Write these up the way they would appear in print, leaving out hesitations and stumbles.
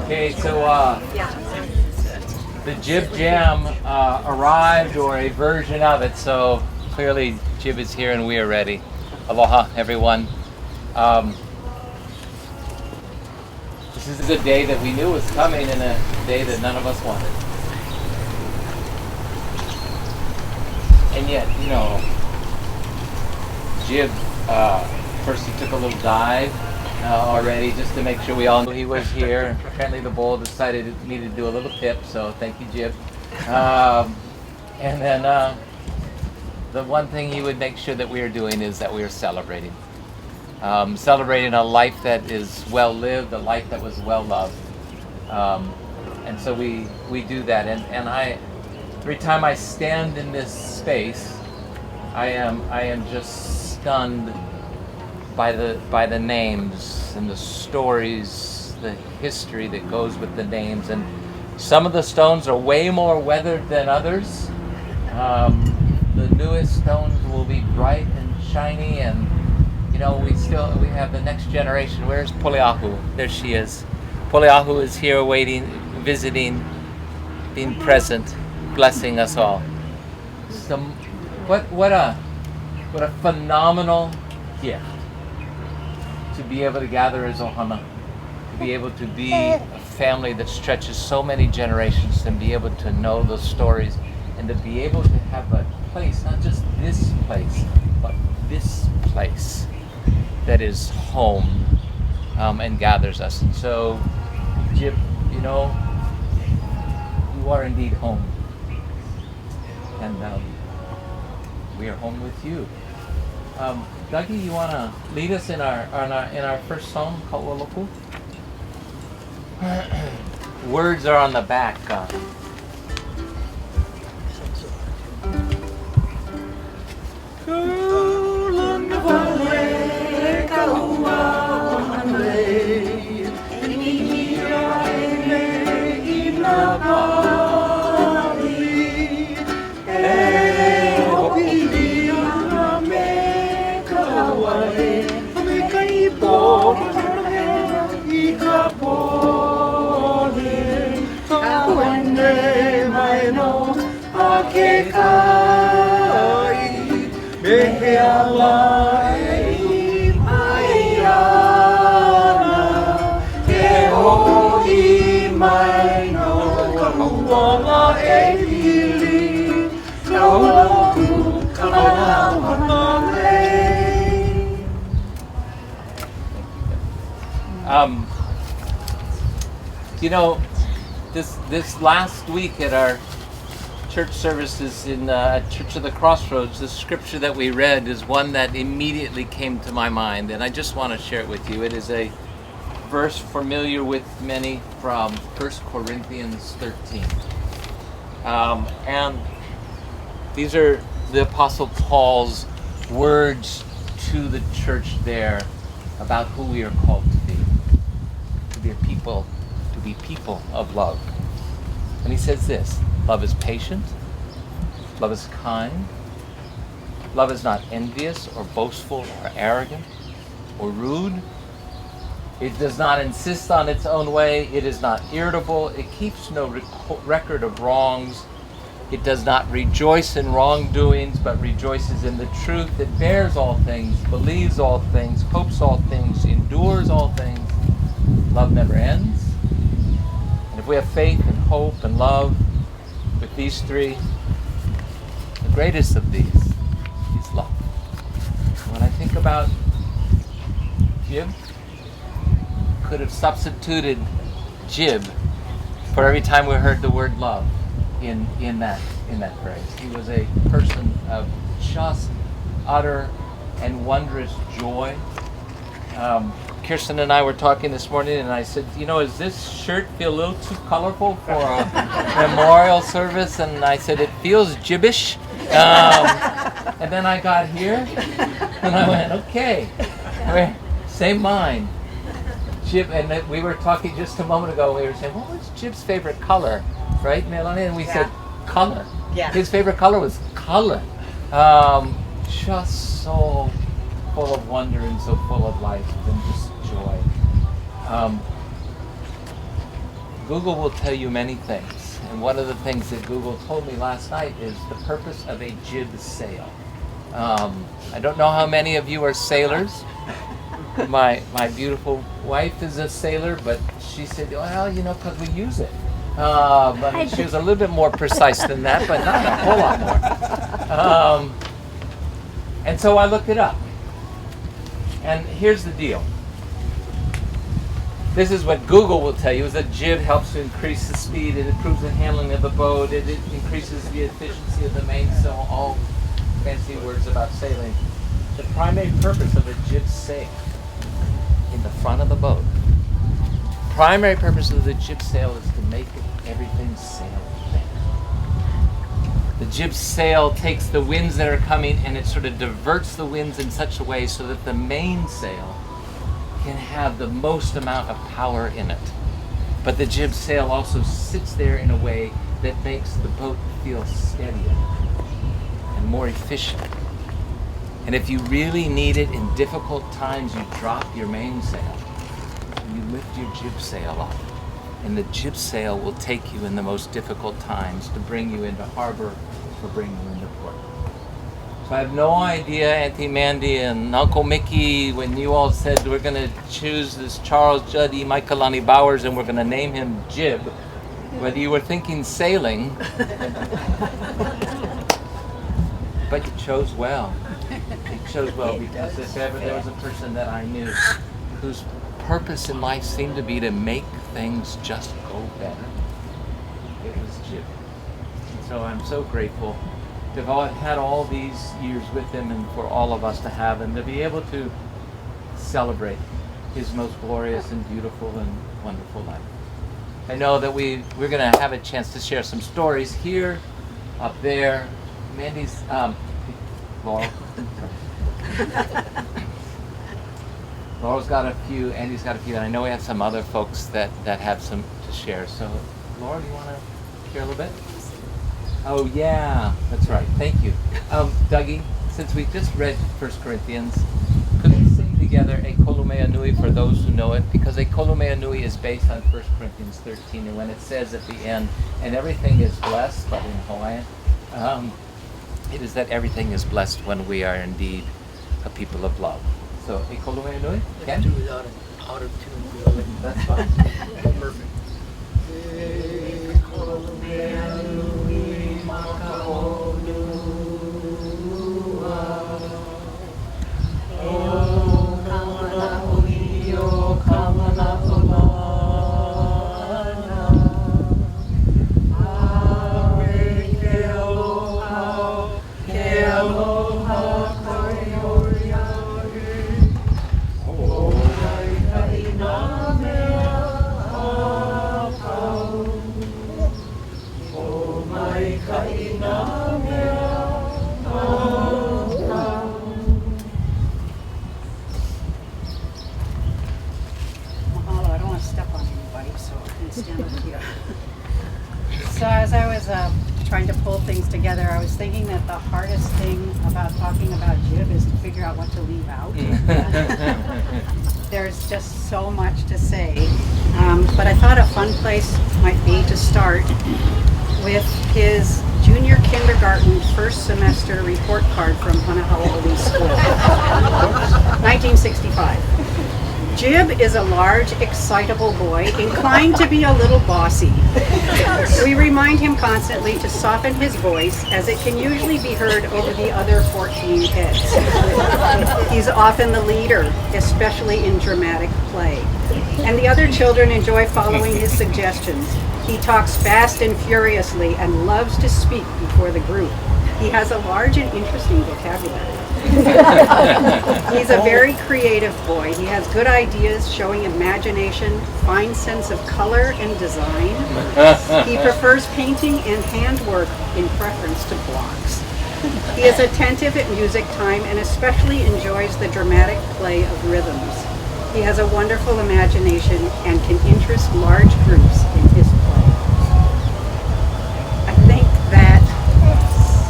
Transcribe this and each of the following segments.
Okay, so the Jib Jam arrived, or a version of it, so clearly Jib is here and we are ready. Aloha, everyone. This is a day that we knew was coming and a day that none of us wanted. And yet, you know, Jib, first he took a little dive already just to make sure we all knew he was here. Apparently the bowl decided it needed to do a little tip, so thank you, Jib. And then the one thing he would make sure that we are doing is that we are celebrating. Celebrating a life that is well lived, a life that was well loved. And so we do that. And every time I stand in this space, I am just stunned by the names and the stories, the history that goes with the names. And some of the stones are way more weathered than others. The newest stones will be bright and shiny, and you know, we have the next generation. Where's Punahou? There she is. Punahou is here waiting, visiting, being present, blessing us all. What a phenomenal gift to be able to gather as ohana, to be able to be a family that stretches so many generations, and be able to know those stories, and to be able to have a place, not just this place, but this place that is home and gathers us. And so, Jib, you know, you are indeed home, and we are home with you. Dougie, you want to lead us in our first song, Kaualoku? Words are on the back. You know, this last week at our church services in Church of the Crossroads, the scripture that we read is one that immediately came to my mind, and I just want to share it with you. It is a verse familiar with many from 1 Corinthians 13. And these are the Apostle Paul's words to the church there about who we are called to be a people, to be people of love. And he says this: love is patient, love is kind, love is not envious or boastful or arrogant or rude. It does not insist on its own way. It is not irritable. It keeps no record of wrongs. It does not rejoice in wrongdoings, but rejoices in the truth. It bears all things, believes all things, hopes all things, endures all things. Love never ends. And if we have faith and hope and love, with these three, the greatest of these is love. When I think about Jib, could have substituted Jib for every time we heard the word love in that phrase. He was a person of just utter and wondrous joy. Kirsten and I were talking this morning, and I said, you know, does this shirt feel a little too colorful for a memorial service? And I said, it feels Jibbish. And then I got here, and I went, okay, same mind. Jib, and we were talking just a moment ago, we were saying, what was Jib's favorite color? Right, Melanie? And we said, color. Yeah. His favorite color was color. Just so full of wonder and so full of life and just joy. Google will tell you many things. And one of the things that Google told me last night is the purpose of a jib sail. I don't know how many of you are sailors. My beautiful wife is a sailor, but she said, well, because we use it. But she was a little bit more precise than that, but not a whole lot more. And so I looked it up. And here's the deal. This is what Google will tell you, is that jib helps to increase the speed, it improves the handling of the boat, it increases the efficiency of the mainsail, all fancy words about sailing. The primary purpose of a jib sail in the front of the boat, primary purpose of the jib sail is to make everything sail better. The jib sail takes the winds that are coming and it sort of diverts the winds in such a way so that the mainsail can have the most amount of power in it. But the jib sail also sits there in a way that makes the boat feel steadier and more efficient. And if you really need it in difficult times, you drop your mainsail and you lift your jib sail up. And the jib sail will take you in the most difficult times to bring you into harbor or bring you into port. So I have no idea, Auntie Mandy and Uncle Mickey, when you all said we're going to choose this Charles Judd Imaikalani Bowers and we're going to name him Jib, whether you were thinking sailing, but you chose well. You chose well, because if ever there was a person that I knew whose purpose in life seemed to be to make things just go better, it was Jib. And so I'm so grateful to have had all these years with him and for all of us to have him, to be able to celebrate his most glorious and beautiful and wonderful life. I know that we're going to have a chance to share some stories here, up there. Mandy's, Laurel. Laurel's got a few, Andy's got a few, and I know we have some other folks that have some to share. So, Laura, do you want to share a little bit? Oh, yeah, that's right. Thank you. Dougie, since we just read 1 Corinthians, could we sing together a Kolumea Nui for those who know it? Because a Kolumea Nui is based on 1 Corinthians 13, and when it says at the end, and everything is blessed, but in Hawaiian, it is that everything is blessed when we are indeed a people of love. So, a Kolumea Nui? Let's do without an out of tune. That's fine. Perfect. So as I was trying to pull things together, I was thinking that the hardest thing about talking about Jib is to figure out what to leave out. There's just so much to say. But I thought a fun place might be to start with his junior kindergarten first semester report card from Punahou School, 1965. Jib is a large, excitable boy, inclined to be a little bossy. We remind him constantly to soften his voice, as it can usually be heard over the other 14 heads. He's often the leader, especially in dramatic play. And the other children enjoy following his suggestions. He talks fast and furiously and loves to speak before the group. He has a large and interesting vocabulary. He's a very creative boy. He has good ideas, showing imagination, fine sense of color and design. He prefers painting and handwork in preference to blocks. He is attentive at music time and especially enjoys the dramatic play of rhythms. He has a wonderful imagination and can interest large groups in his play. I think that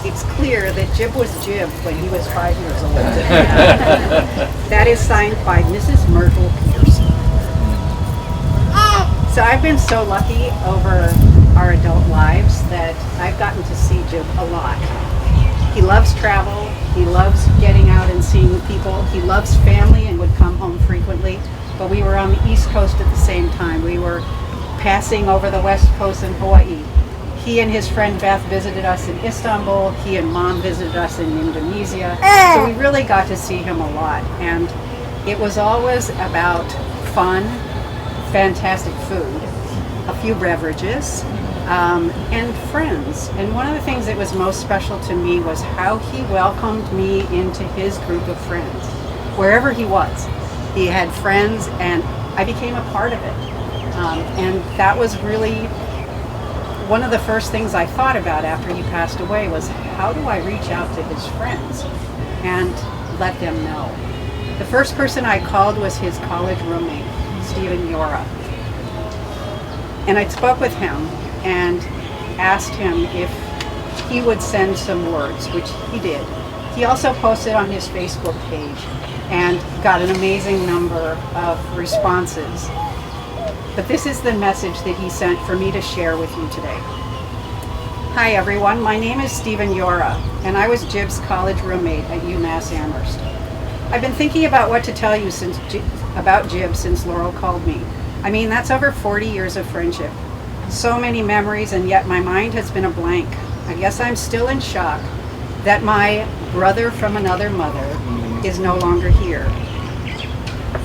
it's clear that Jib was Jib when he was 5 years old. That is signed by Mrs. Myrtle Peterson. So I've been so lucky over our adult lives that I've gotten to see Jib a lot. He loves travel, he loves getting out and seeing people, he loves family and would come home frequently, but we were on the East Coast at the same time. We were passing over the West Coast in Hawaii. He and his friend Beth visited us in Istanbul, he and Mom visited us in Indonesia, so we really got to see him a lot, and it was always about fun, fantastic food, a few beverages, and friends. And one of the things that was most special to me was how he welcomed me into his group of friends. Wherever he was, he had friends, and I became a part of it. And that was really one of the first things I thought about after he passed away was, how do I reach out to his friends and let them know? The first person I called was his college roommate, Stephen Yora. And I spoke with him and asked him if he would send some words, which he did. He also posted on his Facebook page and got an amazing number of responses. But this is the message that he sent for me to share with you today. Hi everyone, my name is Stephen Yora, and I was Jib's college roommate at UMass Amherst. I've been thinking about what to tell you about Jib since Laurel called me. I mean, that's over 40 years of friendship. So many memories, and yet my mind has been a blank. I guess I'm still in shock that my brother from another mother is no longer here.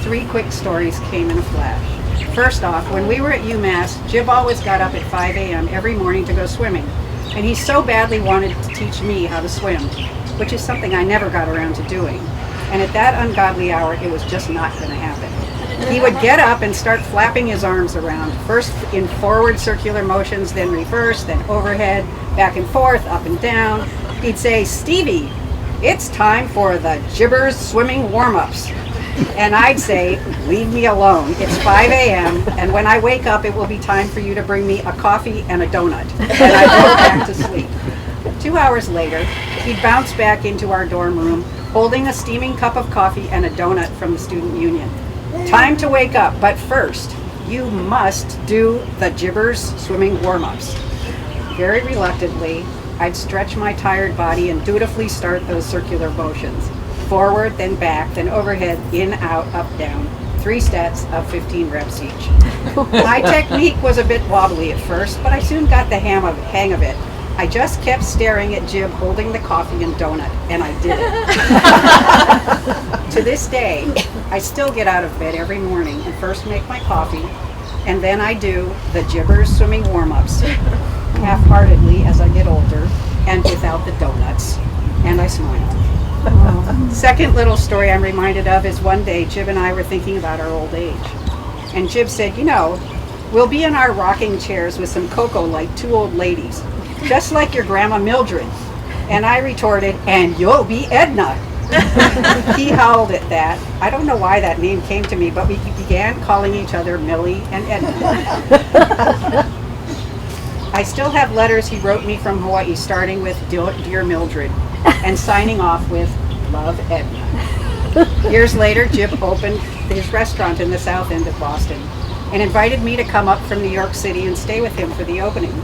3 quick stories came in a flash. First off, when we were at UMass, Jib always got up at 5 a.m. every morning to go swimming. And he so badly wanted to teach me how to swim, which is something I never got around to doing. And at that ungodly hour, it was just not going to happen. He would get up and start flapping his arms around, first in forward circular motions, then reverse, then overhead, back and forth, up and down. He'd say, "Stevie, it's time for the Jibbers swimming warm-ups." And I'd say, "Leave me alone. It's 5 a.m. and when I wake up, it will be time for you to bring me a coffee and a donut." And I'd go back to sleep. 2 hours later, he'd bounce back into our dorm room, holding a steaming cup of coffee and a donut from the student union. "Time to wake up, but first, you must do the Jibbers swimming warm-ups." Very reluctantly, I'd stretch my tired body and dutifully start those circular motions. Forward, then back, then overhead, in, out, up, down. 3 sets of 15 reps each. My technique was a bit wobbly at first, but I soon got the hang of it. I just kept staring at Jib holding the coffee and donut, and I did it. To this day, I still get out of bed every morning and first make my coffee, and then I do the Jibbers swimming warm-ups, half-heartedly as I get older, and without the donuts, and I smile. Second little story I'm reminded of is one day Jib and I were thinking about our old age, and Jib said, "You know, we'll be in our rocking chairs with some cocoa like 2 old ladies, just like your grandma Mildred." And I retorted, "And you'll be Edna." He howled at that. I don't know why that name came to me, but we began calling each other Millie and Edna. I still have letters he wrote me from Hawaii, starting with "Dear Mildred" and signing off with "Love, Edna." Years later, Jib opened his restaurant in the South End of Boston and invited me to come up from New York City and stay with him for the opening.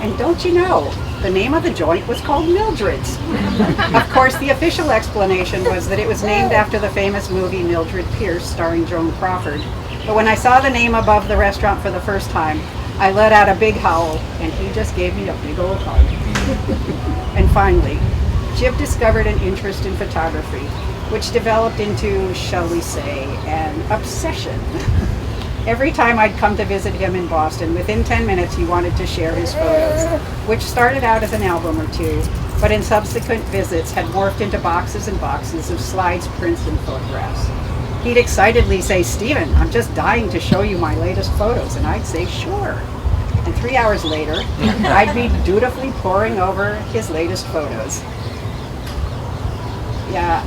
And don't you know, the name of the joint was called Mildred's. Of course, the official explanation was that it was named after the famous movie Mildred Pierce, starring Joan Crawford. But when I saw the name above the restaurant for the first time, I let out a big howl, and he just gave me a big old hug. And finally, Jib discovered an interest in photography, which developed into, shall we say, an obsession. Every time I'd come to visit him in Boston, within 10 minutes he wanted to share his photos, which started out as an album or 2, but in subsequent visits had morphed into boxes and boxes of slides, prints, and photographs. He'd excitedly say, "Stephen, I'm just dying to show you my latest photos," and I'd say, "Sure." And 3 hours later, I'd be dutifully poring over his latest photos. Yeah,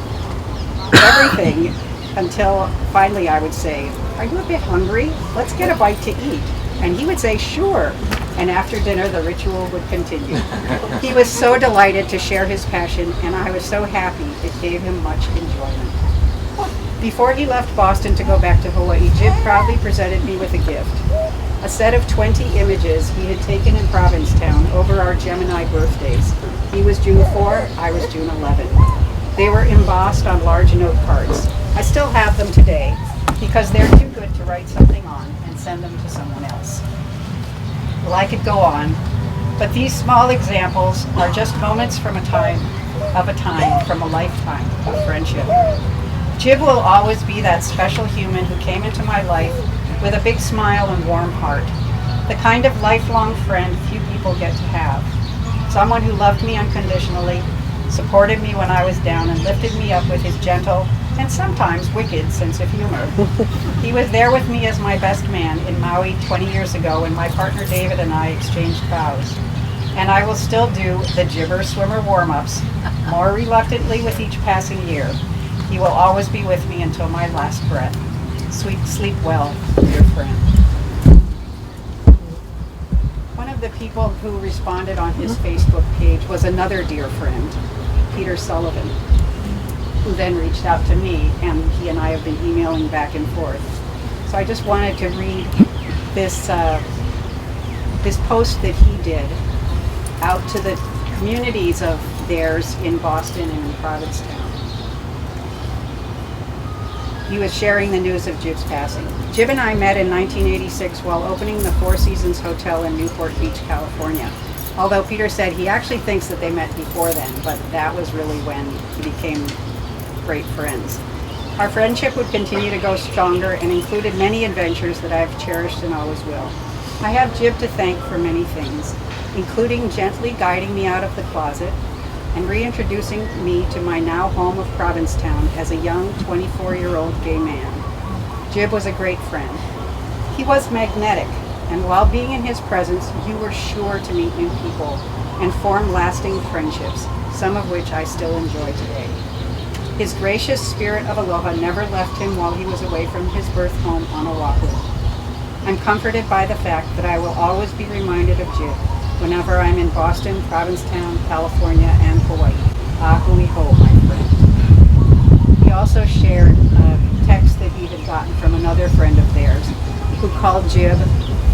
everything, until finally I would say, "Are you a bit hungry? Let's get a bite to eat." And he would say, "Sure." And after dinner, the ritual would continue. He was so delighted to share his passion, and I was so happy it gave him much enjoyment. Before he left Boston to go back to Hawaii, Jib proudly presented me with a gift. a set of 20 images he had taken in Provincetown over our Gemini birthdays. He was June 4, I was June 11. They were embossed on large note cards. I still have them today because they're too good to write something on and send them to someone else. Well, I could go on, but these small examples are just moments from a time, from a lifetime of friendship. Jib will always be that special human who came into my life with a big smile and warm heart. The kind of lifelong friend few people get to have. Someone who loved me unconditionally, supported me when I was down, and lifted me up with his gentle and sometimes wicked sense of humor. He was there with me as my best man in Maui 20 years ago when my partner David and I exchanged vows. And I will still do the Jibber Swimmer warm-ups, more reluctantly with each passing year. He will always be with me until my last breath. Sleep well, dear friend. One of the people who responded on his Facebook page was another dear friend, Peter Sullivan, who then reached out to me, and he and I have been emailing back and forth. So I just wanted to read this post that he did out to the communities of theirs in Boston and in Provincetown. He was sharing the news of Jib's passing. Jib and I met in 1986 while opening the Four Seasons Hotel in Newport Beach, California. Although Peter said he actually thinks that they met before then, but that was really when he became great friends. Our friendship would continue to go stronger and included many adventures that I've cherished and always will. I have Jib to thank for many things, including gently guiding me out of the closet and reintroducing me to my now home of Provincetown as a young 24-year-old gay man. Jib was a great friend. He was magnetic, and while being in his presence, you were sure to meet new people and form lasting friendships, some of which I still enjoy today. His gracious spirit of aloha never left him while he was away from his birth home on Oahu. I'm comforted by the fact that I will always be reminded of Jib whenever I'm in Boston, Provincetown, California, and Hawaii. Ahui ho, my friend. He also shared a text that he had gotten from another friend of theirs who called Jib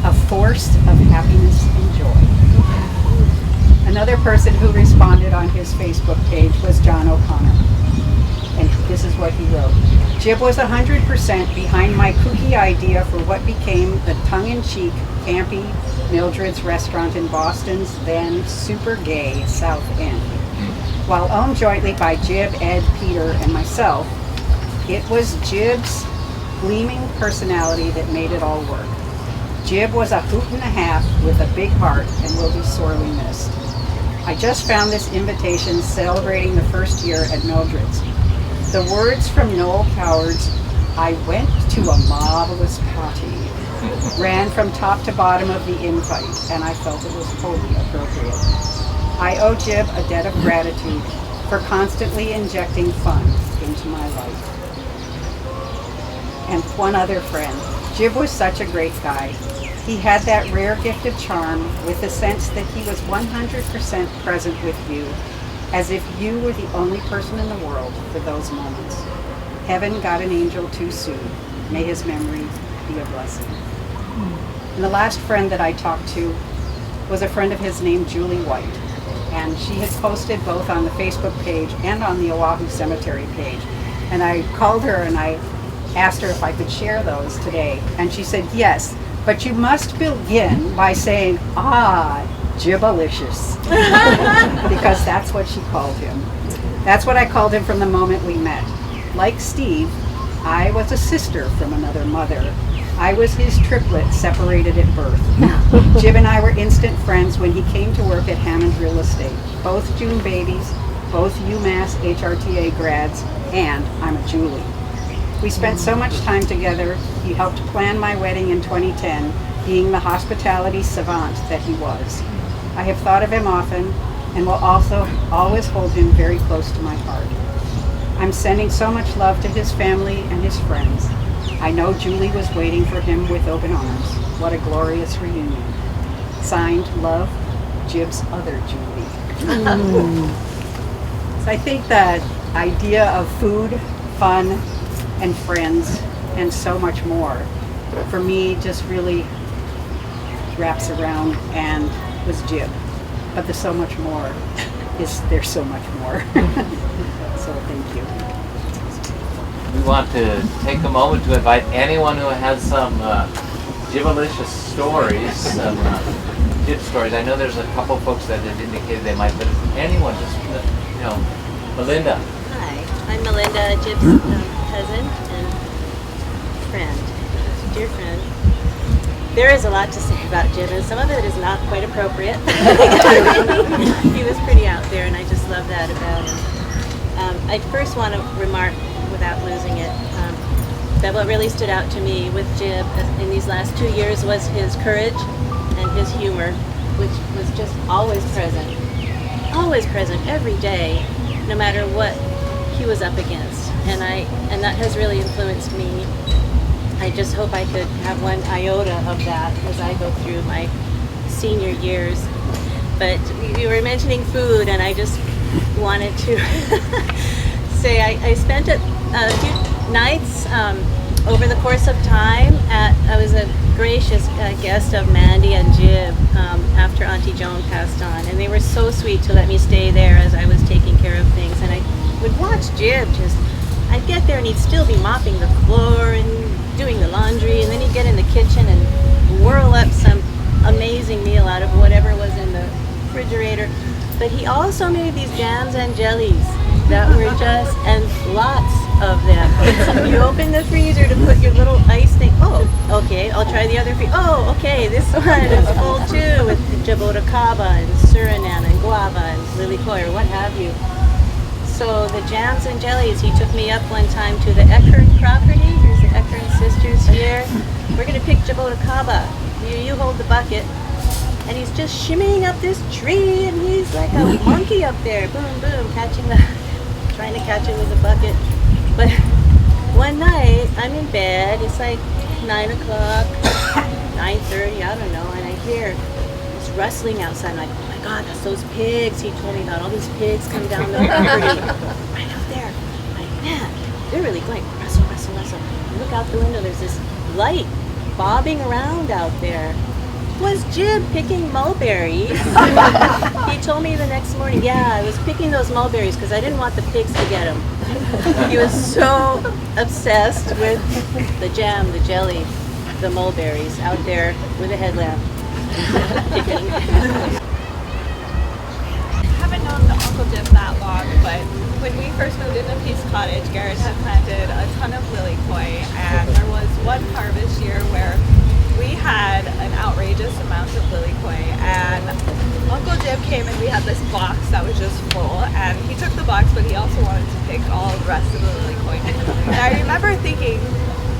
a force of happiness and joy. Another person who responded on his Facebook page was John O'Connor. And this is what he wrote. Jib was 100% behind my kooky idea for what became the tongue-in-cheek, campy Mildred's restaurant in Boston's then super gay South End. While owned jointly by Jib, Ed, Peter, and myself, it was Jib's gleaming personality that made it all work. Jib was a hoot and a half with a big heart and will be sorely missed. I just found this invitation celebrating the first year at Mildred's. The words from Noel Coward's "I went to a marvelous party" ran from top to bottom of the invite, and I felt it was wholly appropriate. I owe Jib a debt of gratitude for constantly injecting fun into my life. And one other friend. Jib was such a great guy. He had that rare gift of charm with the sense that he was 100% present with you, as if you were the only person in the world for those moments. Heaven got an angel too soon. May his memory be a blessing. And the last friend that I talked to was a friend of his named Julie White. And she had posted both on the Facebook page and on the Oahu Cemetery page. And I called her and I asked her if I could share those today. And she said, yes, but you must begin by saying, Jibalicious, because that's what she called him. That's what I called him from the moment we met. Like Steve, I was a sister from another mother. I was his triplet separated at birth. Jib and I were instant friends when he came to work at Hammond Real Estate. Both June babies, both UMass HRTA grads, and I'm a Julie. We spent so much time together. He helped plan my wedding in 2010, being the hospitality savant that he was. I have thought of him often and will also always hold him very close to my heart. I'm sending so much love to his family and his friends. I know Julie was waiting for him with open arms. What a glorious reunion. Signed, love, Jib's other Julie. So I think that idea of food, fun, and friends, and so much more, for me just really wraps around and was Jib. But there's so much more. There's so much more. So thank you. We want to take a moment to invite anyone who has some Jibalicious stories, some Jib stories. I know there's a couple folks that have indicated they might, but if anyone, just, Melinda. Hi, I'm Melinda, Jib's cousin and friend, dear friend. There is a lot to say about Jib, and some of it is not quite appropriate. He was pretty out there, and I just love that about him. I first want to remark, without losing it, that what really stood out to me with Jib in these last 2 years was his courage and his humor, which was just always present every day, no matter what he was up against, and that has really influenced me. I just hope I could have one iota of that as I go through my senior years. But you were mentioning food, and I just wanted to say I spent a few nights over the course of time I was a gracious guest of Mandy and Jib after Auntie Joan passed on, and they were so sweet to let me stay there as I was taking care of things. And I would watch Jib I'd get there and he'd still be mopping the floor and doing the laundry, and then he'd get in the kitchen and whirl up some amazing meal out of whatever was in the refrigerator. But he also made these jams and jellies that were just, and lots of them. You open the freezer to put your little ice thing. Oh, okay, I'll try the other freezer. Oh, okay, this one is full too, with Jabota Cava and Suriname and guava and lilikoi or what have you. So the jams and jellies, he took me up one time to the Eckern property. Here's the Eckern sisters here. We're gonna pick Jabota Cava. You hold the bucket. And he's just shimmying up this tree, and he's like a monkey up there. Boom, boom, trying to catch it with a bucket. But one night, I'm in bed. It's like 9 o'clock, 9:30, I don't know, and I hear this rustling outside. I'm like, oh my God, that's those pigs. He told me about all these pigs come down the property right out there. I'm like, man, they're really going rustle, rustle, rustle. I look out the window. There's this light bobbing around out there. Was Jib picking mulberries? He told me the next morning, yeah, I was picking those mulberries because I didn't want the pigs to get them. He was so obsessed with the jam, the jelly, the mulberries out there with a headlamp. Picking. I haven't known Uncle Jib that long, but when we first moved into Peace Cottage, Garrett had planted a ton of lily koi, and there was one harvest year where we had an outrageous amount of lily koi, and Uncle Jib came and we had this box that was just full, and he took the box, but he also wanted to pick all the rest of the lily koi. And I remember thinking,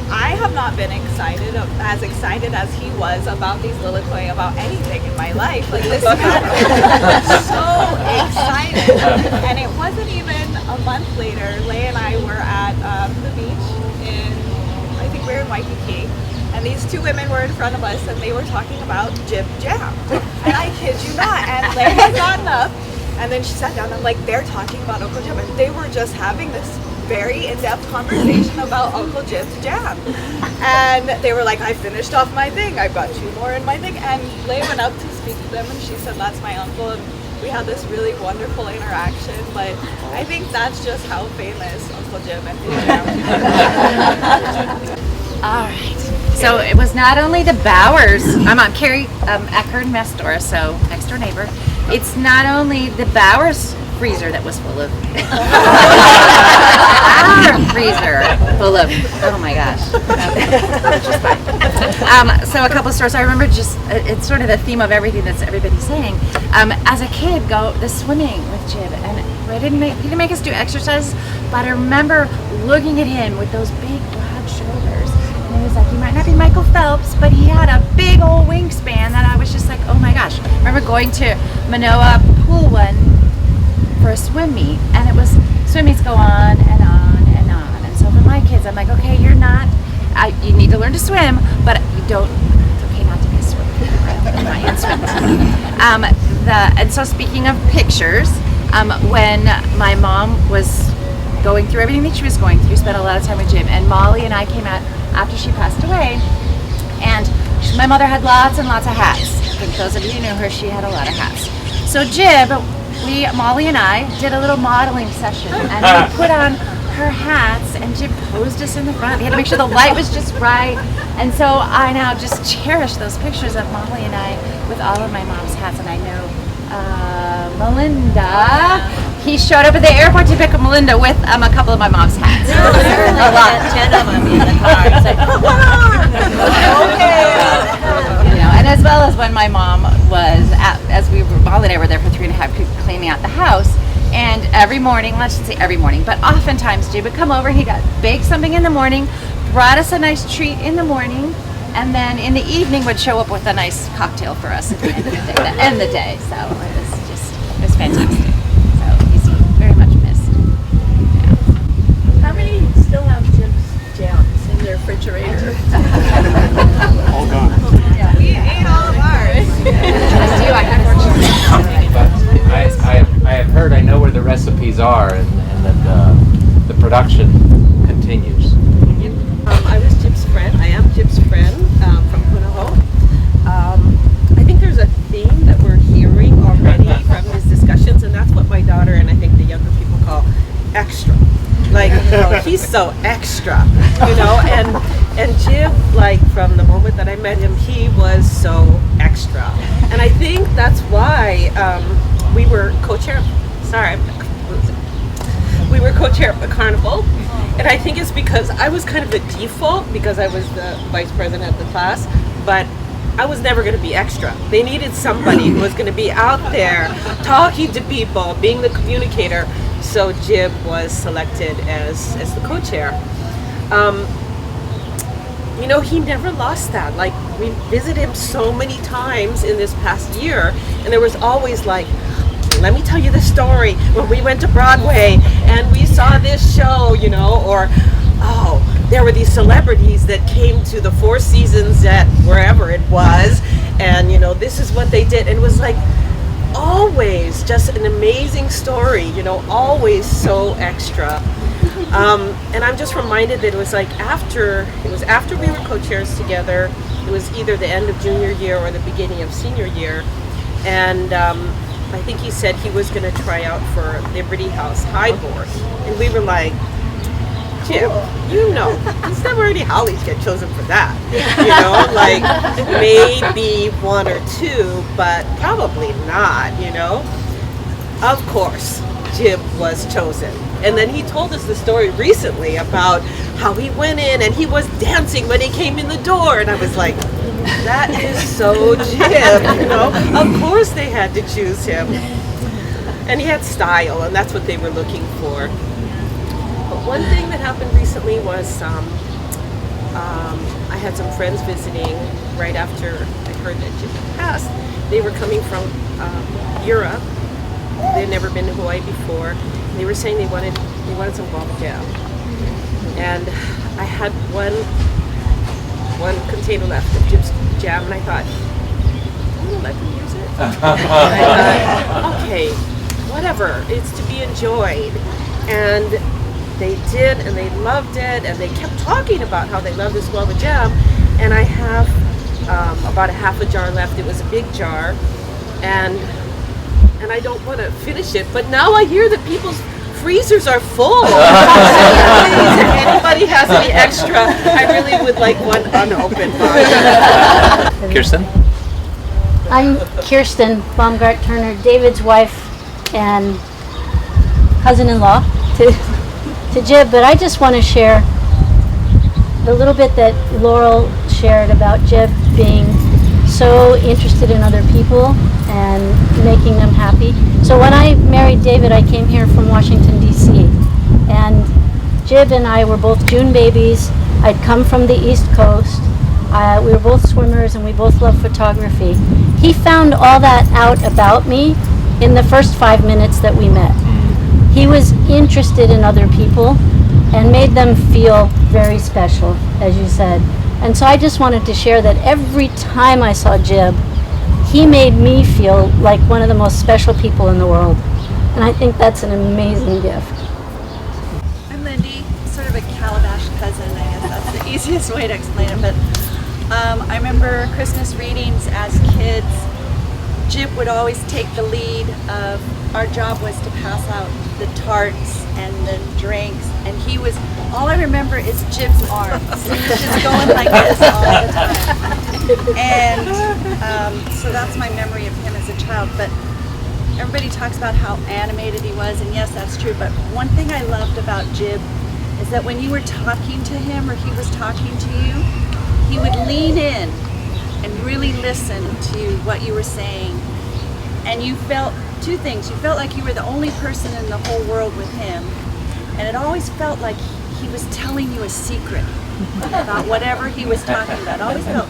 I have not been as excited as he was about these lily koi, about anything in my life. Like, this man was so excited. And it wasn't even a month later, Leigh and I were at the beach I think we were in Waikiki. And these two women were in front of us, and they were talking about Jib Jam. And I kid you not, and Leigh had gotten up, and then she sat down, and they're talking about Uncle Jib, and they were just having this very in-depth conversation about Uncle Jib's jam. And they were like, I finished off my thing, I've got 2 more in my thing. And Leigh went up to speak to them, and she said, that's my uncle. And we had this really wonderful interaction, but I think that's just how famous Uncle Jib and his jam. All right. So it was not only the Bowers. I'm Carrie Eckern Mestor, so next door neighbor. It's not only the Bowers freezer that was full of our freezer full of, oh my gosh, which is fine. So a couple stories. I remember it's sort of the theme of everything that's everybody's saying. As a kid, go the swimming with Jib, and he didn't make us do exercises, but I remember looking at him with those big broad shoulders. And he was like, he might not be Michael Phelps, but he had a big old wingspan that I was just like, oh my gosh. I remember going to Manoa Pool one for a swim meet, and it was, swim meets go on and on and on. And so for my kids, I'm like, okay, you need to learn to swim, but it's okay not to be a swimmer. My instinct. And so speaking of pictures, when my mom was going through everything that she was going through, spent a lot of time with Jib, and Molly and I came out after she passed away, and she's my mother had lots and lots of hats. I think those of you who knew her, she had a lot of hats. So Jib, Molly and I did a little modeling session, and we put on her hats, and Jib posed us in the front. We had to make sure the light was just right, and so I now just cherish those pictures of Molly and I with all of my mom's hats. And I know Melinda, he showed up at the airport to pick up Melinda with a couple of my mom's hats. A lot. 10 of them in the car. It's like, come on! You know, and as well as when my mom was Molly and I were there for 3.5 weeks cleaning out the house, and every morning, let's just say every morning, but oftentimes Jib would come over, he'd bake something in the morning, brought us a nice treat in the morning, and then in the evening would show up with a nice cocktail for us at the end of the day, to end the day. So it was fantastic. So he's very much missed. Yeah. How many still have Jib's jams in their refrigerator? All gone. We ate all of ours. Just you, I have heard, I know where the recipes are, and that the production continues. I was Jib's friend. I am Jib's friend from Punahou. I think there's a theme that we're hearing already from his discussions, and that's what my daughter and I think the younger people call extra. Like, he's so extra, you know, and Jib, like, from the moment that I met him, he was so extra. And I think that's why we were co-chair, we were co-chair of Carnival. And I think it's because I was kind of the default because I was the vice president of the class, but I was never going to be extra. They needed somebody who was going to be out there talking to people, being the communicator. So Jib was selected as the co-chair. You know, he never lost that. Like, we visited him so many times in this past year, and there was always like, let me tell you the story when we went to Broadway and we saw this show, you know, or, oh, there were these celebrities that came to the Four Seasons at wherever it was, and, you know, this is what they did. And it was like always just an amazing story, you know, always so extra. And I'm just reminded that it was after we were co-chairs together. It was either the end of junior year or the beginning of senior year, and I think he said he was going to try out for Liberty House High Board, and we were like, Jib, you know, it's never any Hollies get chosen for that, you know, like maybe one or two, but probably not, you know. Of course, Jib was chosen. And then he told us the story recently about how he went in and he was dancing when he came in the door. And I was like, that is so Jib, you know. Of course they had to choose him. And he had style, and that's what they were looking for. But one thing that happened recently was I had some friends visiting right after I heard that Jib had passed. They were coming from Europe. They had never been to Hawaii before. They were saying they wanted some guava jam, and I had one container left of Jib's jam, and I thought, I'm gonna let them use it. I thought, okay, whatever, it's to be enjoyed, and they did, and they loved it, and they kept talking about how they love this guava jam, and I have about a half a jar left. It was a big jar, and I don't want to finish it, but now I hear that people's freezers are full. So please, if anybody has any extra, I really would like one unopened one. Kirsten? I'm Kirsten Baumgart-Turner, David's wife and cousin-in-law to Jib, but I just want to share the little bit that Laurel shared about Jib being so interested in other people and making them happy. So when I married David, I came here from Washington, D.C. And Jib and I were both June babies. I'd come from the East Coast. We were both swimmers and we both loved photography. He found all that out about me in the first 5 minutes that we met. He was interested in other people and made them feel very special, as you said. And so I just wanted to share that every time I saw Jib, he made me feel like one of the most special people in the world. And I think that's an amazing gift. I'm Lindy, sort of a calabash cousin, I guess that's the easiest way to explain it. But I remember Christmas readings as kids. Jib would always take the lead of, our job was to pass out the tarts and the drinks, and he was, all I remember is Jib's arms, just going like this all the time. And so that's my memory of him as a child. But everybody talks about how animated he was, and yes, that's true. But one thing I loved about Jib is that when you were talking to him or he was talking to you, he would lean in and really listen to what you were saying. And you felt two things. You felt like you were the only person in the whole world with him. And it always felt like he was telling you a secret about whatever he was talking about. It always felt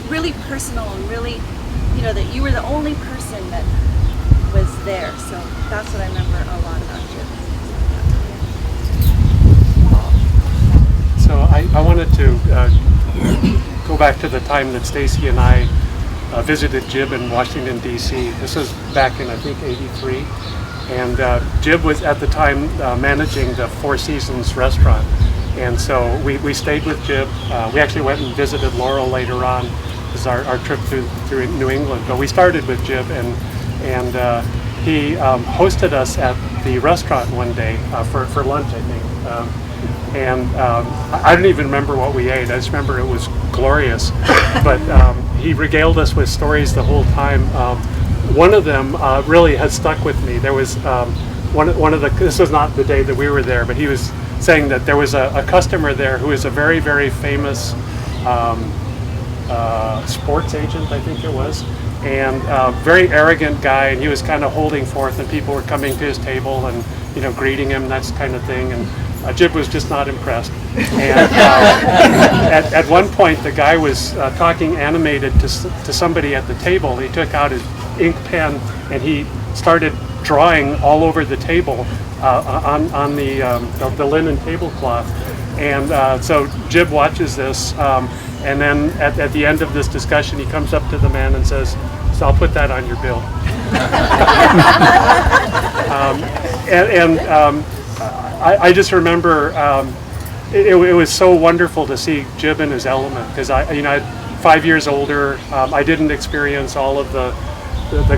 really personal and really, you know, that you were the only person that was there. So that's what I remember a lot about Jib. So I wanted to go back to the time that Stacy and I visited Jib in Washington, D.C. This was back in, I think, '83. And Jib was at the time managing the Four Seasons restaurant. And so we stayed with Jib. We actually went and visited Laurel later on. This is our trip through New England. But we started with Jib, and he hosted us at the restaurant one day for lunch, I think. I don't even remember what we ate. I just remember it was glorious. But he regaled us with stories the whole time. One of them really has stuck with me. There was one of the, this was not the day that we were there, but he was saying that there was a customer there who is a very, very famous sports agent, I think it was, and very arrogant guy, and he was kind of holding forth, and people were coming to his table and, you know, greeting him, that kind of thing, and Jib was just not impressed. And at one point, the guy was talking animated to somebody at the table. He took out his ink pen and he started drawing all over the table on the linen tablecloth. And so Jib watches this, and then at the end of this discussion, he comes up to the man and says, "So I'll put that on your bill." I just remember it was so wonderful to see Jib in his element, because I'm 5 years older. I didn't experience all of the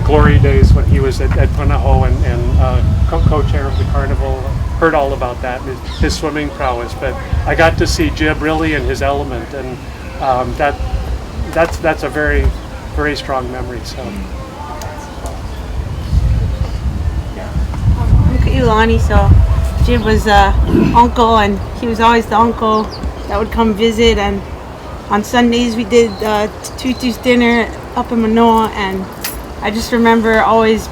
glory days when he was at Punahou and co-chair of the Carnival. Heard all about that, and his swimming prowess. But I got to see Jib really in his element, and that's a very, very strong memory. So. Imaikalani, so Jib was uncle, and he was always the uncle that would come visit. And on Sundays we did Tutu's dinner up in Manoa, and I just remember always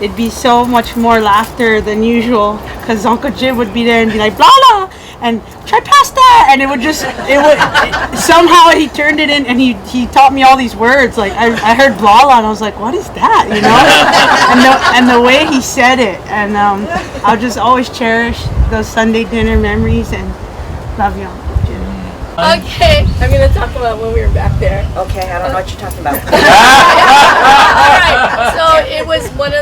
it'd be so much more laughter than usual, because Uncle Jib would be there and be like, "Blah blah," and "Try pasta," and it would somehow he turned it in, and he taught me all these words. Like I heard "blah blah," and I was like, "What is that?" You know, and the way he said it, and I'll just always cherish those Sunday dinner memories, and love you, Uncle Jib. Okay, I'm going to talk about when we were back there. Okay, I don't know what you're talking about. All right, so it was one of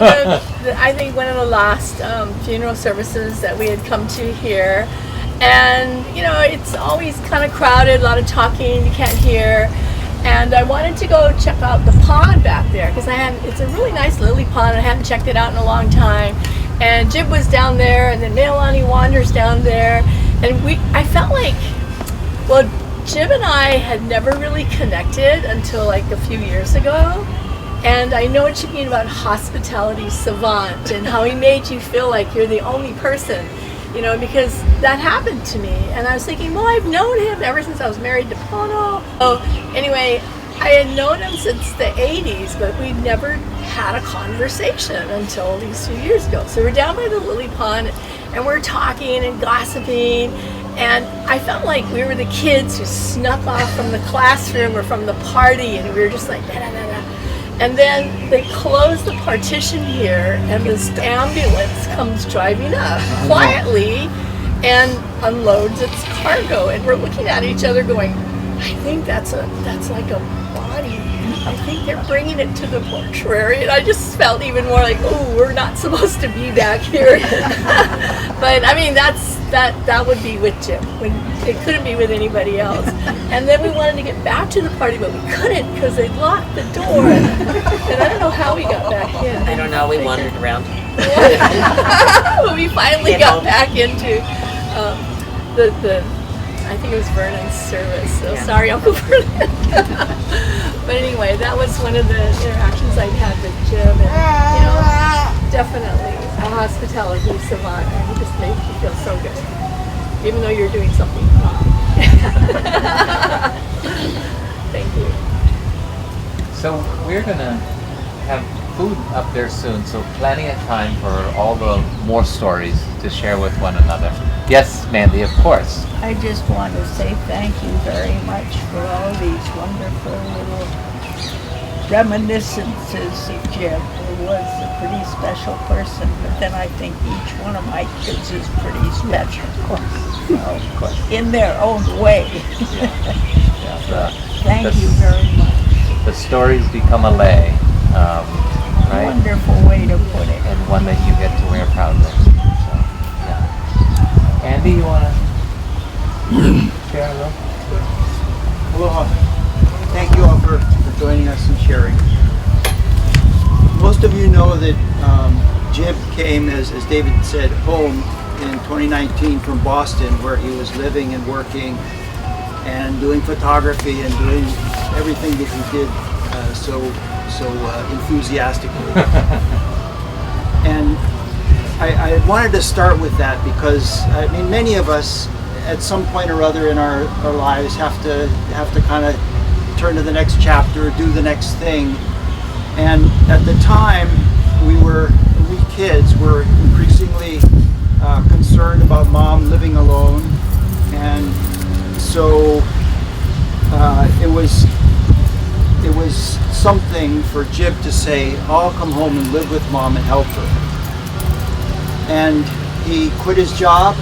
I think one of the last funeral services that we had come to here. And, you know, it's always kind of crowded, a lot of talking, you can't hear. And I wanted to go check out the pond back there, because it's a really nice lily pond. I hadn't checked it out in a long time. And Jib was down there, and then Imaikalani Wander's down there. And I felt like, well, Jib and I had never really connected until like a few years ago. And I know what you mean about hospitality savant and how he made you feel like you're the only person, you know, because that happened to me. And I was thinking, well, I've known him ever since I was married to Punahou. So anyway, I had known him since the 80s, but we'd never had a conversation until these few years ago. So we're down by the lily pond, and we're talking and gossiping. And I felt like we were the kids who snuck off from the classroom or from the party, and we were just like, da da da da. And then they close the partition here, and this ambulance comes driving up quietly and unloads its cargo. And we're looking at each other going, I think that's like a body. I think they're bringing it to the mortuary. And I just felt even more like, oh, we're not supposed to be back here. But I mean, that's that would be with Jim. It couldn't be with anybody else. And then we wanted to get back to the party, but we couldn't because they locked the door. And I don't know how we got back in. I don't know. We wandered around. But we finally got back into the I think it was Vernon's service. So sorry, Uncle Vernon. But anyway, that was one of the interactions I had with Jim, and definitely a hospitality savant, and he just makes you feel so good, even though you're doing something wrong. Thank you. So we're gonna have food up there soon, so plenty of time for all the more stories to share with one another. Yes, Mandy, of course. I just want to say thank you very much for all these wonderful little reminiscences of Jim, who was a pretty special person, but then I think each one of my kids is pretty special, of course, in their own way. Thank you very much. The stories become a lei, right? Wonderful way to put it. And one that you get to wear proudly. So, yeah. Andy, you want to share a little? Aloha. Thank you all for joining us and sharing. Most of you know that Jib came, as David said, home in 2019 from Boston, where he was living and working and doing photography and doing everything that he did so enthusiastically. And I wanted to start with that because I mean many of us at some point or other in our lives have to kind of turn to the next chapter, do the next thing. And at the time we kids were increasingly concerned about mom living alone, and so it was something for Jib to say, I'll come home and live with mom and help her. And he quit his job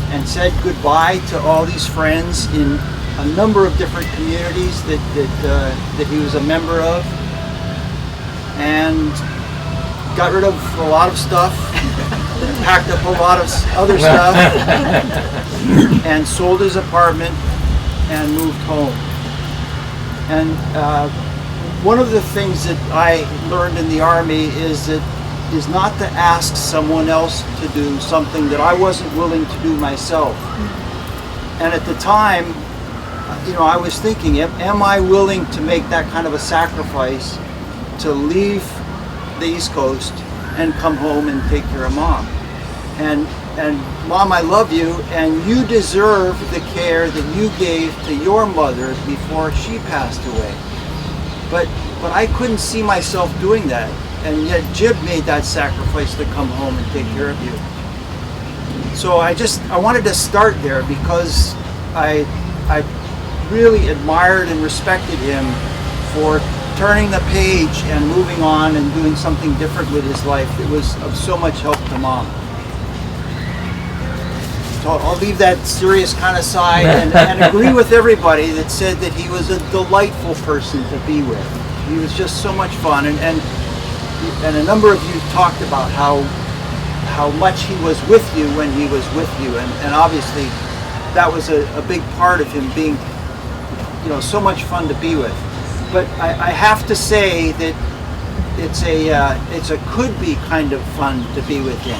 and said goodbye to all these friends in a number of different communities that he was a member of, and got rid of a lot of stuff, packed up a lot of other stuff, and sold his apartment and moved home. And one of the things that I learned in the Army is not to ask someone else to do something that I wasn't willing to do myself. And at the time, I was thinking, am I willing to make that kind of a sacrifice to leave the East Coast and come home and take care of mom? And Mom, I love you, and you deserve the care that you gave to your mother before she passed away. But I couldn't see myself doing that, and yet Jib made that sacrifice to come home and take care of you. So I wanted to start there because I really admired and respected him for turning the page and moving on and doing something different with his life that was of so much help to mom. So I'll leave that serious kind of side and agree with everybody that said that he was a delightful person to be with. He was just so much fun, and a number of you talked about how much he was with you when he was with you, and obviously that was a big part of him being, so much fun to be with. But I have to say that it's a could be kind of fun to be with him.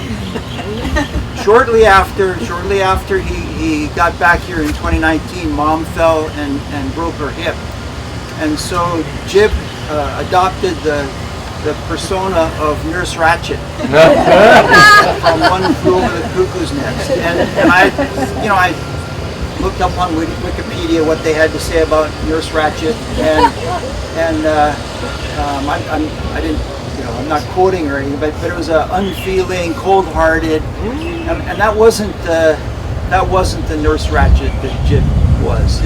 Shortly after he got back here in 2019, Mom fell and broke her hip, and so Jib adopted the persona of Nurse Ratched from One Flew Over the Cuckoo's Nest, and I looked up on Wikipedia what they had to say about Nurse Ratched, and I didn't, I'm not quoting or anything, but it was unfeeling, cold-hearted, and that wasn't the Nurse Ratched that Jib was.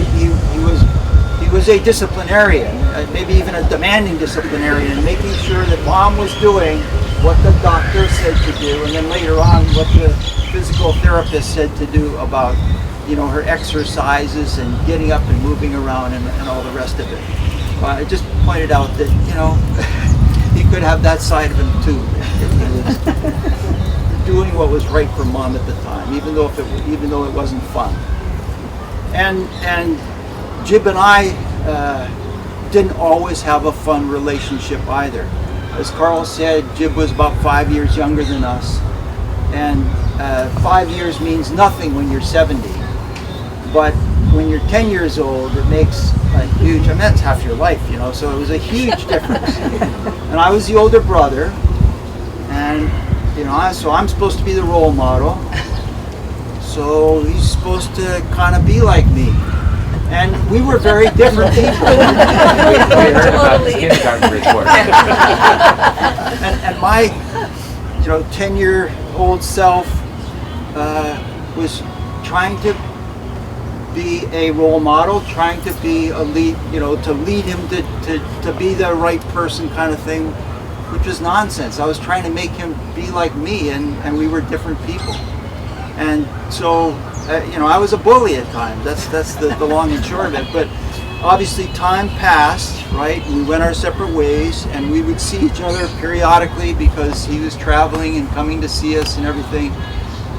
He was a disciplinarian, maybe even a demanding disciplinarian, making sure that Mom was doing what the doctor said to do, and then later on what the physical therapist said to do about her exercises and getting up and moving around and all the rest of it. I just pointed out that he could have that side of him too. doing what was right for Mom at the time, even though it wasn't fun. And Jib and I didn't always have a fun relationship either. As Carl said, Jib was about 5 years younger than us, and 5 years means nothing when you're 70, but when you're 10 years old, it makes a huge, I mean, that's half your life, you know, so it was a huge difference. And I was the older brother, and, you know, so I'm supposed to be the role model, so he's supposed to kind of be like me. And we were very different people. We heard about his kindergarten report. And my, 10-year-old self was trying to be a role model, trying to be a lead, to lead him to be the right person kind of thing, which was nonsense. I was trying to make him be like me, and we were different people. And so, I was a bully at times. That's the long and short of it. But obviously time passed, right? We went our separate ways, and we would see each other periodically because he was traveling and coming to see us and everything.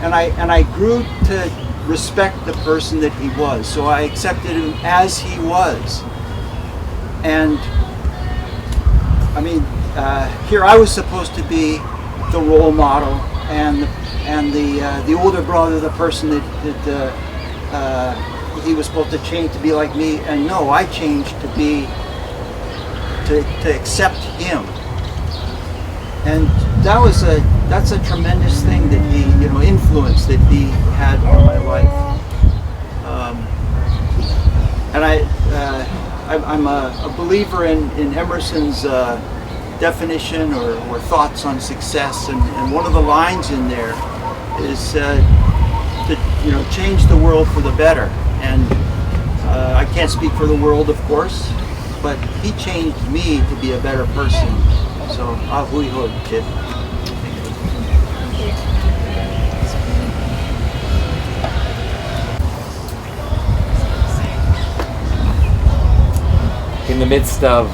And I grew to respect the person that he was. So I accepted him as he was. And I mean, here I was supposed to be the role model and the older brother, the person that he was supposed to change to be like me. And no, I changed to accept him. And that's a tremendous thing that he, influence that he had on my life. And I'm a believer in Emerson's definition or thoughts on success, and one of the lines in there is to change the world for the better. And I can't speak for the world, of course, but he changed me to be a better person. So ahui hoi, kid. In the midst of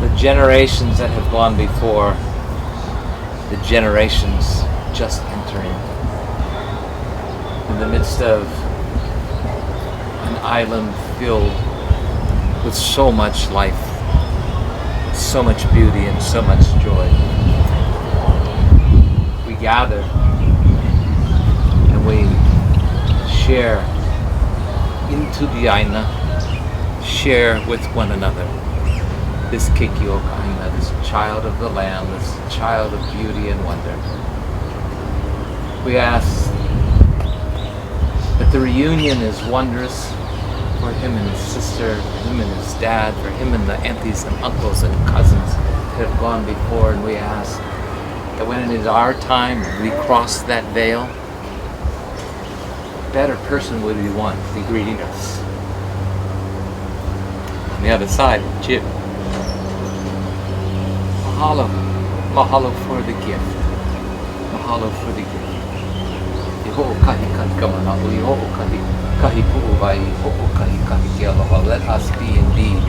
the generations that have gone before, the generations just entering. In the midst of an island filled with so much life, so much beauty and so much joy, we gather and we share into the aina, share with one another this Kikio Kaina, this child of the land, this child of beauty and wonder. We ask that the reunion is wondrous for him and his sister, for him and his dad, for him and the aunties and uncles and cousins that have gone before, and we ask that when it is our time and we cross that veil, a better person would be one to be greeting us. On the other side, Jib. Mahalo. Mahalo for the gift. Mahalo for the gift. Let us be indeed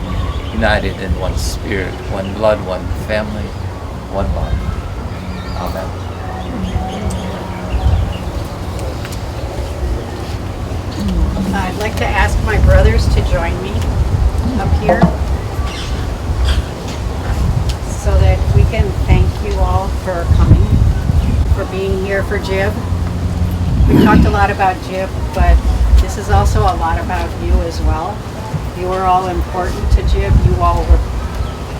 united in one spirit, one blood, one family, one body. Amen. I'd like to ask my brothers to join me up here so that we can thank you all for coming, for being here for Jib. We talked a lot about Jib, but this is also a lot about you as well. You were all important to Jib. You all were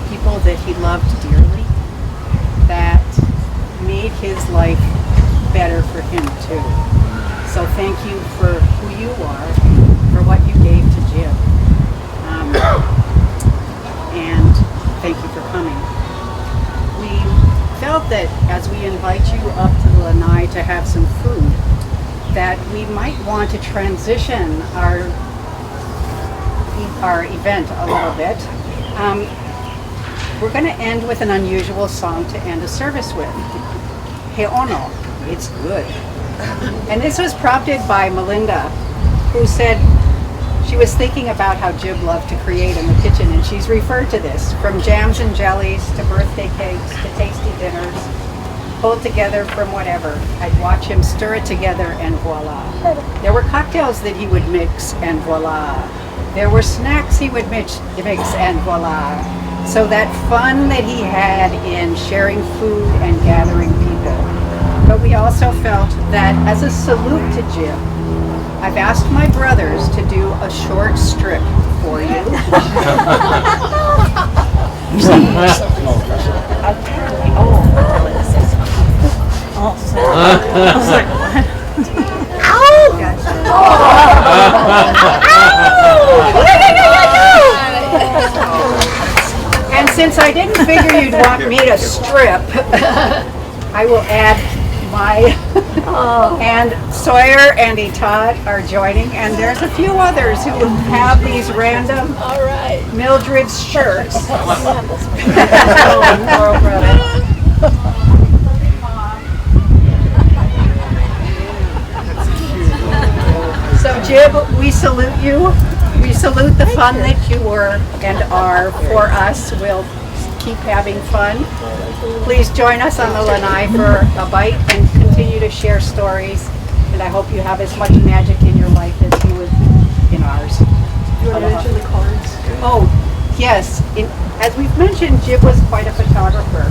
people that he loved dearly, that made his life better for him too. So thank you for who you are, for what you gave to Jib. And thank you for coming. We felt that as we invite you up to the lanai to have some food, that we might want to transition our event a little bit. We're going to end with an unusual song to end a service with. He Ono, it's good. And this was prompted by Melinda, who said she was thinking about how Jib loved to create in the kitchen, and she's referred to this, from jams and jellies to birthday cakes to tasty dinners. pulled together from whatever. I'd watch him stir it together and voila. There were cocktails that he would mix and voila. There were snacks he would mix and voila. So that fun that he had in sharing food and gathering people. But we also felt that as a salute to Jib, I've asked my brothers to do a short strip for you. And since I didn't figure you'd want me to strip, I will add my and Sawyer and Etot are joining, and there's a few others who have these random Mildred's shirts. So Jib, we salute you. We salute the fun that you were and are for us. We'll keep having fun. Please join us on the lanai for a bite and continue to share stories. And I hope you have as much magic in your life as you would in ours. You want to mention the cards? Oh, yes. As we've mentioned, Jib was quite a photographer.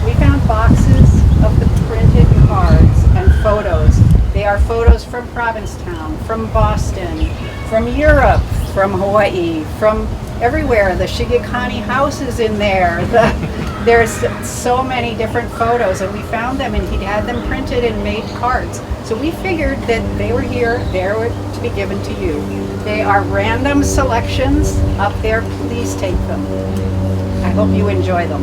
We found boxes of the printed cards and photos. They are photos from Provincetown, from Boston, from Europe, from Hawaii, from everywhere. The Shigekani house is in there. There's so many different photos, and we found them, and he'd had them printed and made cards. So we figured that they were here, they were to be given to you. They are random selections up there. Please take them. I hope you enjoy them.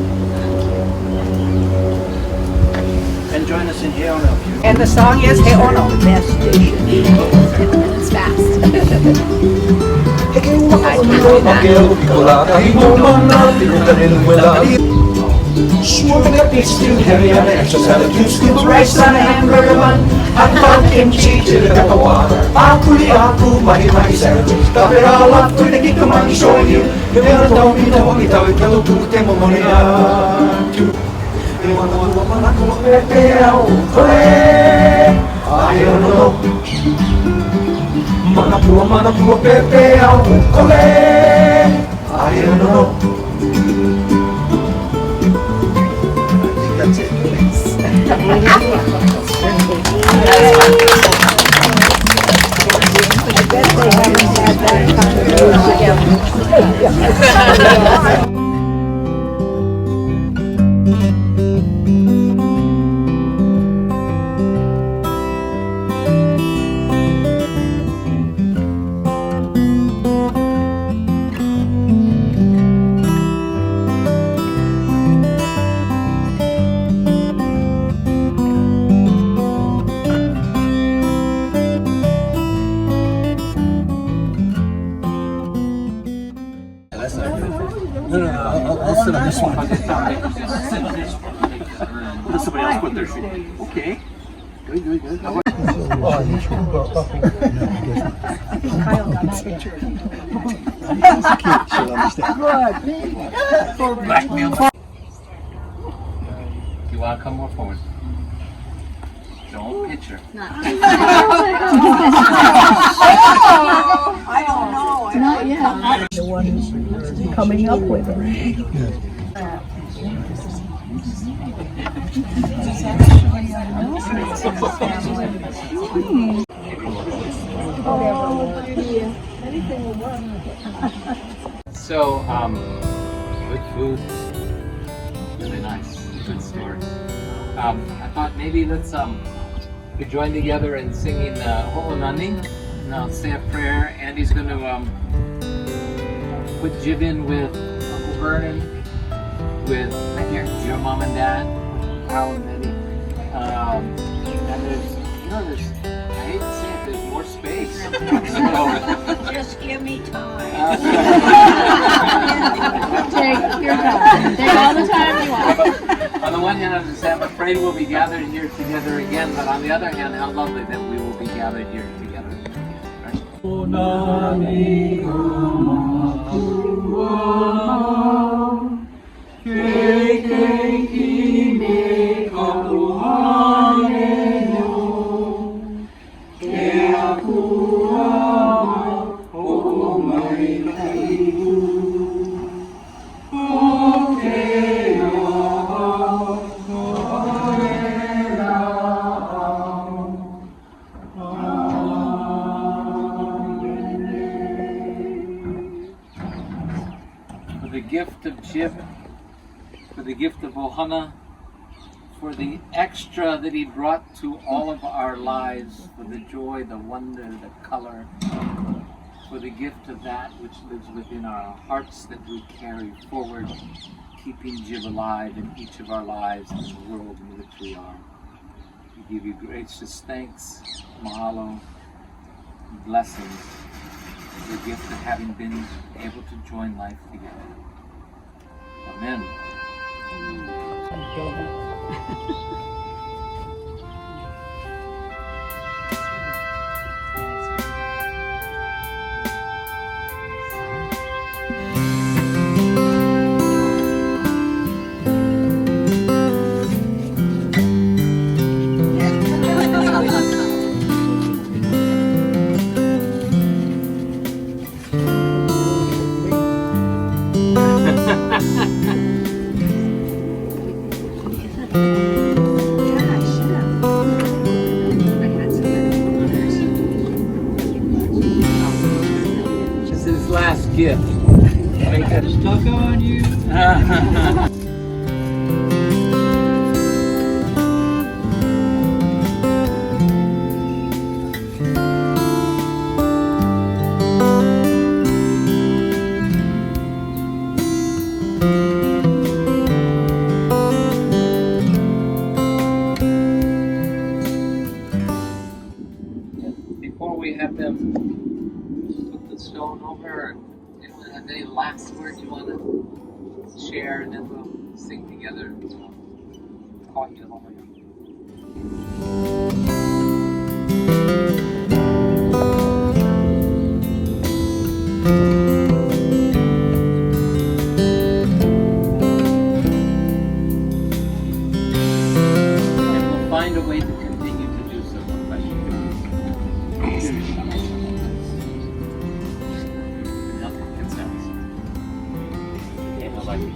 And join us in Heono. And the song is Heono. The best station. It's fast. Swimming up beach too heavy on the extra salad, 2 scoops rice on a hamburger bun, hot pot kimchi to the cup of water, akuli aku mahi mahi sandwich. Top it all up with the kikamaki showing you the better don't be no one without it, yellow to the money to. You want to want to come pepe au kole, I don't know. Mana pua pepe au kole, I don't know. That's it. I'll sit on this one. Let somebody else put their feet. Okay. Good. Kyle got a picture. She'll understand. You want to come more forward? Don't picture. I don't know. Not yet. The one who's coming up with it. So, good food, really nice, good story. I thought maybe let's we could join together in singing Ho'onani. And I'll say a prayer. Andy's going to put Jib in with Uncle Vernon, with your mom and dad, Al and Betty. And there's, I hate to say it, there's more space. Just give me time. Take your time. Take all the time you want. On the one hand, I'm afraid we'll be gathered here together again, but on the other hand, how lovely that we will be gathered here together again, right? Ke me ka gift of Jib, for the gift of Ohana, for the extra that he brought to all of our lives, for the joy, the wonder, the color, for the gift of that which lives within our hearts that we carry forward, keeping Jib alive in each of our lives and the world in which we are. We give you gracious thanks, mahalo, and blessings for the gift of having been able to join life together. Amen. This is his last gift. Make it stuck on you. Before we have them put the stone over, any last word you want to share, and then we'll sing together. Call you home. And we'll find a way to continue to do so. Nothing can satisfy. How about you?